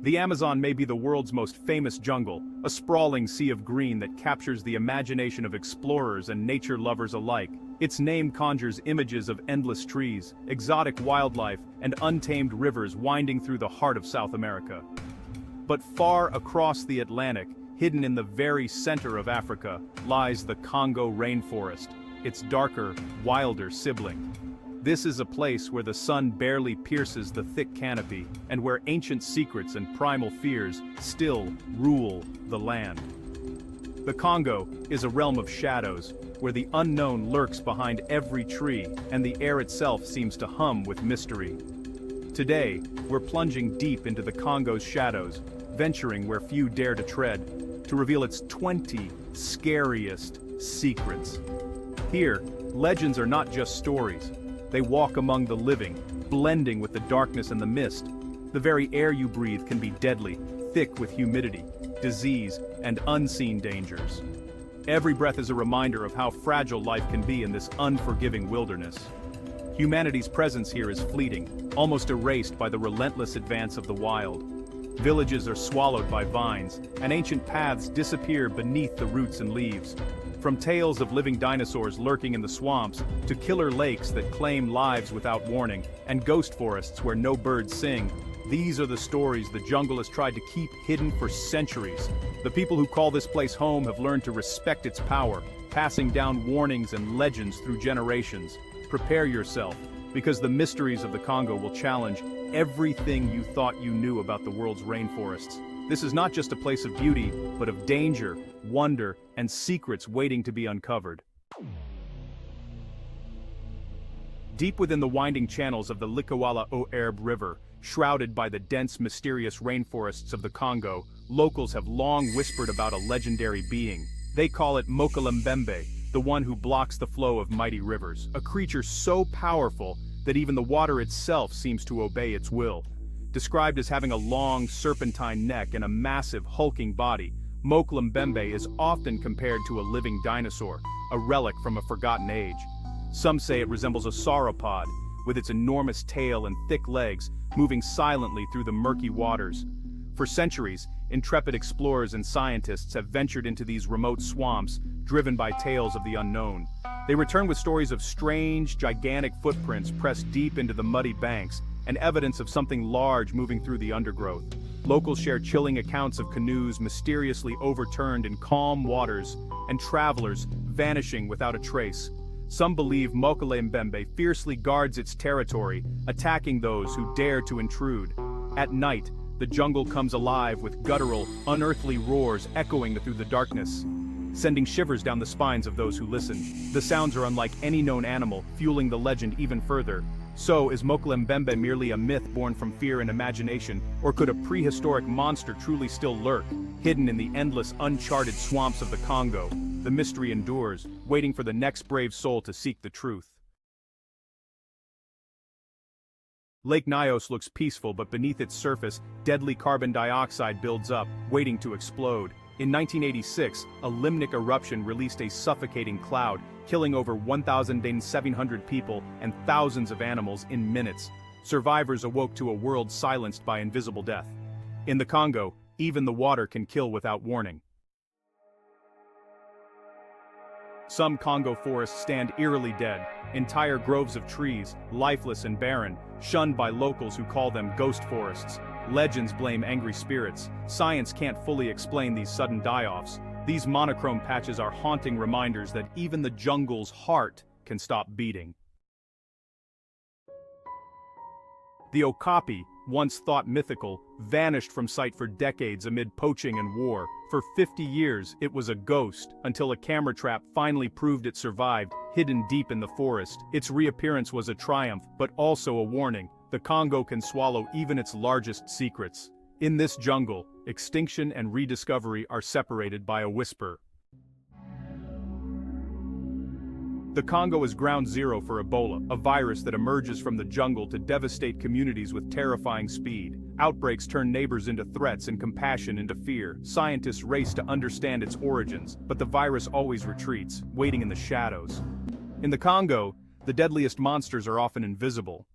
The Amazon may be the world's most famous jungle, a sprawling sea of green that captures the imagination of explorers and nature lovers alike. Its name conjures images of endless trees, exotic wildlife, and untamed rivers winding through the heart of South America. But far across the Atlantic, hidden in the very center of Africa, lies the Congo Rainforest, its darker, wilder sibling. This is a place where the sun barely pierces the thick canopy, and where ancient secrets and primal fears still rule the land. The Congo is a realm of shadows, where the unknown lurks behind every tree, and the air itself seems to hum with mystery. Today, we're plunging deep into the Congo's shadows, venturing where few dare to tread, to reveal its 20 scariest secrets. Here, legends are not just stories. They walk among the living, blending with the darkness and the mist. The very air you breathe can be deadly, thick with humidity, disease, and unseen dangers. Every breath is a reminder of how fragile life can be in this unforgiving wilderness. Humanity's presence here is fleeting, almost erased by the relentless advance of the wild. Villages are swallowed by vines, and ancient paths disappear beneath the roots and leaves. From tales of living dinosaurs lurking in the swamps, to killer lakes that claim lives without warning, and ghost forests where no birds sing, these are the stories the jungle has tried to keep hidden for centuries. The people who call this place home have learned to respect its power, passing down warnings and legends through generations. Prepare yourself, because the mysteries of the Congo will challenge everything you thought you knew about the world's rainforests. This is not just a place of beauty, but of danger, wonder, and secrets waiting to be uncovered. Deep within the winding channels of the Likwala-o-Erbe River, shrouded by the dense, mysterious rainforests of the Congo, locals have long whispered about a legendary being. They call it Mokolembembe, the one who blocks the flow of mighty rivers, a creature so powerful that even the water itself seems to obey its will. Described as having a long, serpentine neck and a massive, hulking body, Mokolembembe is often compared to a living dinosaur, a relic from a forgotten age. Some say it resembles a sauropod, with its enormous tail and thick legs, moving silently through the murky waters. For centuries, intrepid explorers and scientists have ventured into these remote swamps, driven by tales of the unknown. They return with stories of strange, gigantic footprints pressed deep into the muddy banks, and evidence of something large moving through the undergrowth. Locals share chilling accounts of canoes mysteriously overturned in calm waters, and travelers vanishing without a trace. Some believe Mokolembembe fiercely guards its territory, attacking those who dare to intrude. At night, the jungle comes alive with guttural, unearthly roars echoing through the darkness, sending shivers down the spines of those who listen. The sounds are unlike any known animal, fueling the legend even further. So, is Mokolembembe merely a myth born from fear and imagination, or could a prehistoric monster truly still lurk, hidden in the endless, uncharted swamps of the Congo? The mystery endures, waiting for the next brave soul to seek the truth. Lake Nyos looks peaceful, but beneath its surface, deadly carbon dioxide builds up, waiting to explode. In 1986, a limnic eruption released a suffocating cloud, killing over 1,700 people and thousands of animals in minutes. Survivors awoke to a world silenced by invisible death. In the Congo, even the water can kill without warning. Some Congo forests stand eerily dead, entire groves of trees, lifeless and barren, shunned by locals who call them ghost forests. Legends blame angry spirits. Science can't fully explain these sudden die-offs. These monochrome patches are haunting reminders that even the jungle's heart can stop beating. The okapi, once thought mythical, vanished from sight for decades amid poaching and war. For 50 years, it was a ghost, until a camera trap finally proved it survived, hidden deep in the forest. Its reappearance was a triumph, but also a warning. The Congo can swallow even its largest secrets. In this jungle, extinction and rediscovery are separated by a whisper. The Congo is ground zero for Ebola, a virus that emerges from the jungle to devastate communities with terrifying speed. Outbreaks turn neighbors into threats and compassion into fear. Scientists race to understand its origins, but the virus always retreats, waiting in the shadows. In the Congo, the deadliest monsters are often invisible.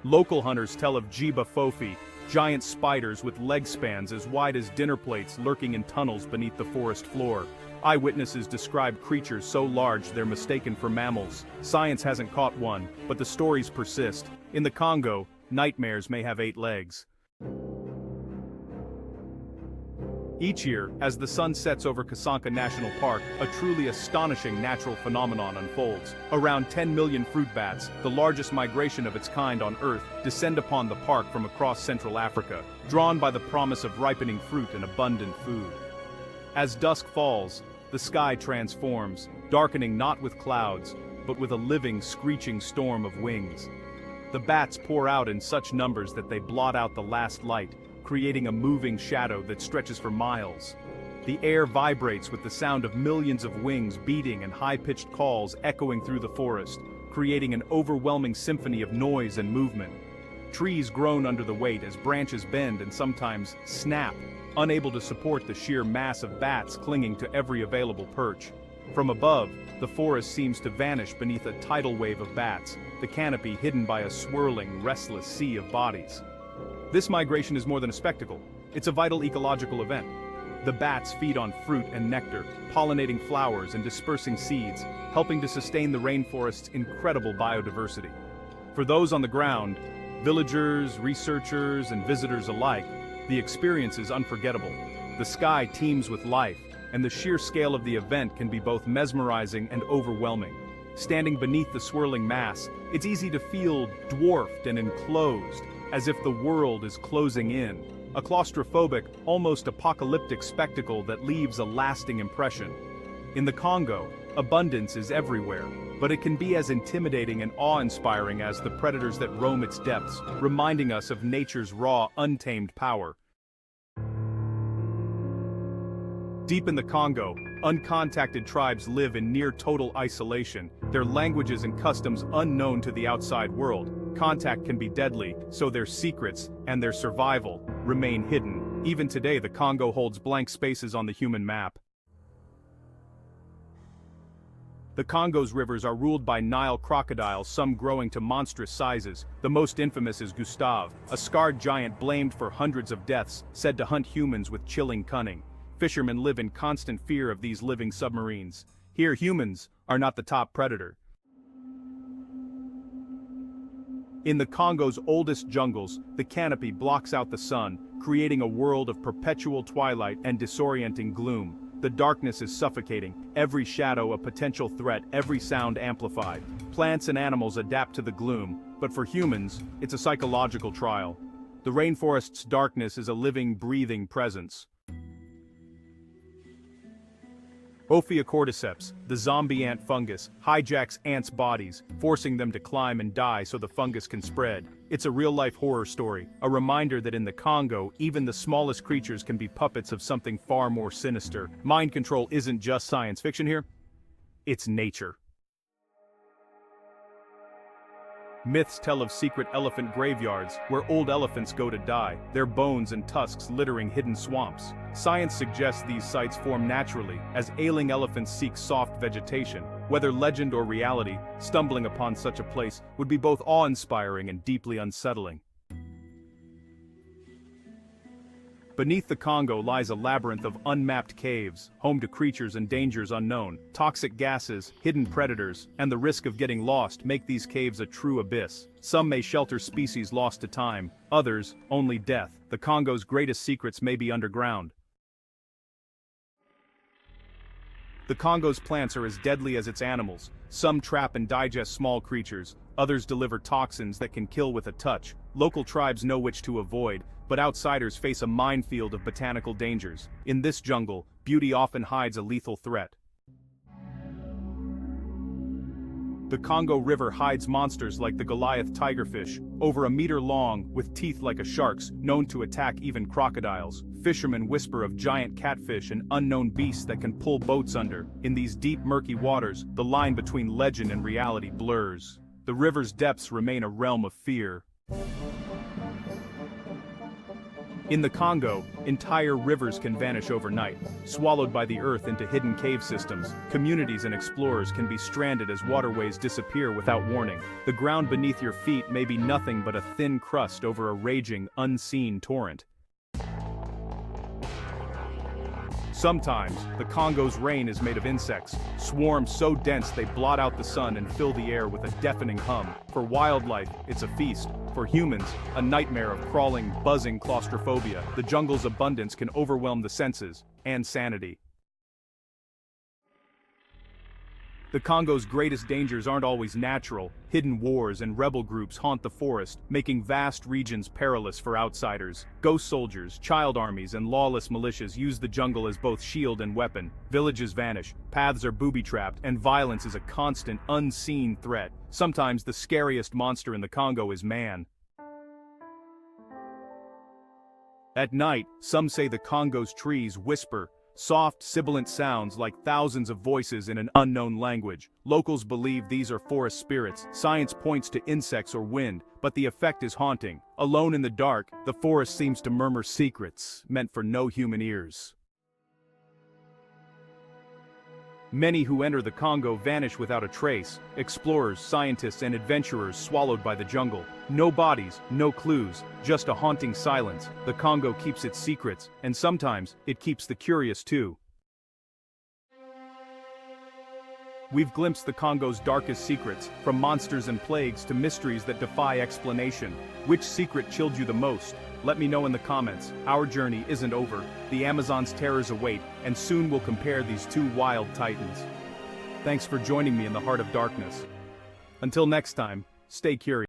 Local hunters tell of jiba fofi, giant spiders with leg spans as wide as dinner plates lurking in tunnels beneath the forest floor. Eyewitnesses describe creatures so large they're mistaken for mammals. Science hasn't caught one, but the stories persist. In the Congo, nightmares may have 8 legs. Each year, as the sun sets over Kasanka National Park, a truly astonishing natural phenomenon unfolds. Around 10 million fruit bats, the largest migration of its kind on Earth, descend upon the park from across Central Africa, drawn by the promise of ripening fruit and abundant food. As dusk falls, the sky transforms, darkening not with clouds, but with a living, screeching storm of wings. The bats pour out in such numbers that they blot out the last light, creating a moving shadow that stretches for miles. The air vibrates with the sound of millions of wings beating and high-pitched calls echoing through the forest, creating an overwhelming symphony of noise and movement. Trees groan under the weight as branches bend and sometimes snap, unable to support the sheer mass of bats clinging to every available perch. From above, the forest seems to vanish beneath a tidal wave of bats, the canopy hidden by a swirling, restless sea of bodies. This migration is more than a spectacle. It's a vital ecological event. The bats feed on fruit and nectar, pollinating flowers and dispersing seeds, helping to sustain the rainforest's incredible biodiversity. For those on the ground, villagers, researchers, and visitors alike, the experience is unforgettable. The sky teems with life, and the sheer scale of the event can be both mesmerizing and overwhelming. Standing beneath the swirling mass, it's easy to feel dwarfed and enclosed, as if the world is closing in. A claustrophobic, almost apocalyptic spectacle that leaves a lasting impression. In the Congo, abundance is everywhere, but it can be as intimidating and awe-inspiring as the predators that roam its depths, reminding us of nature's raw, untamed power. Deep in the Congo, uncontacted tribes live in near-total isolation, their languages and customs unknown to the outside world. Contact can be deadly, so their secrets and their survival remain hidden. Even today, the Congo holds blank spaces on the human map. The Congo's rivers are ruled by Nile crocodiles, some growing to monstrous sizes. The most infamous is Gustave, a scarred giant blamed for hundreds of deaths, said to hunt humans with chilling cunning. Fishermen live in constant fear of these living submarines. Here, humans are not the top predator. In the Congo's oldest jungles, the canopy blocks out the sun, creating a world of perpetual twilight and disorienting gloom. The darkness is suffocating, every shadow a potential threat, every sound amplified. Plants and animals adapt to the gloom, but for humans, it's a psychological trial. The rainforest's darkness is a living, breathing presence. Ophiocordyceps, the zombie ant fungus, hijacks ants' bodies, forcing them to climb and die so the fungus can spread. It's a real-life horror story, a reminder that in the Congo, even the smallest creatures can be puppets of something far more sinister. Mind control isn't just science fiction here, it's nature. Myths tell of secret elephant graveyards, where old elephants go to die, their bones and tusks littering hidden swamps. Science suggests these sites form naturally, as ailing elephants seek soft vegetation. Whether legend or reality, stumbling upon such a place would be both awe-inspiring and deeply unsettling. Beneath the Congo lies a labyrinth of unmapped caves, home to creatures and dangers unknown. Toxic gases, hidden predators, and the risk of getting lost make these caves a true abyss. Some may shelter species lost to time, others, only death. The Congo's greatest secrets may be underground. The Congo's plants are as deadly as its animals. Some trap and digest small creatures, others deliver toxins that can kill with a touch. Local tribes know which to avoid, but outsiders face a minefield of botanical dangers. In this jungle, beauty often hides a lethal threat. The Congo River hides monsters like the Goliath tigerfish, over a meter long, with teeth like a shark's, known to attack even crocodiles. Fishermen whisper of giant catfish and unknown beasts that can pull boats under. In these deep, murky waters, the line between legend and reality blurs. The river's depths remain a realm of fear. In the Congo, entire rivers can vanish overnight, swallowed by the earth into hidden cave systems. Communities and explorers can be stranded as waterways disappear without warning. The ground beneath your feet may be nothing but a thin crust over a raging, unseen torrent. Sometimes, the Congo's rain is made of insects, swarms so dense they blot out the sun and fill the air with a deafening hum. For wildlife, it's a feast. For humans, a nightmare of crawling, buzzing claustrophobia. The jungle's abundance can overwhelm the senses and sanity. The Congo's greatest dangers aren't always natural. Hidden wars and rebel groups haunt the forest, making vast regions perilous for outsiders. Ghost soldiers, child armies, and lawless militias use the jungle as both shield and weapon. Villages vanish, paths are booby-trapped, and violence is a constant, unseen threat. Sometimes the scariest monster in the Congo is man. At night, some say the Congo's trees whisper, soft, sibilant sounds like thousands of voices in an unknown language. Locals believe these are forest spirits. Science points to insects or wind, but the effect is haunting. Alone in the dark, the forest seems to murmur secrets meant for no human ears. Many who enter the Congo vanish without a trace. Explorers, scientists, and adventurers swallowed by the jungle. No bodies, no clues, just a haunting silence. The Congo keeps its secrets, and sometimes, it keeps the curious too. We've glimpsed the Congo's darkest secrets, from monsters and plagues to mysteries that defy explanation. Which secret chilled you the most? Let me know in the comments. Our journey isn't over. The Amazon's terrors await, and soon we'll compare these two wild titans. Thanks for joining me in the heart of darkness. Until next time, stay curious.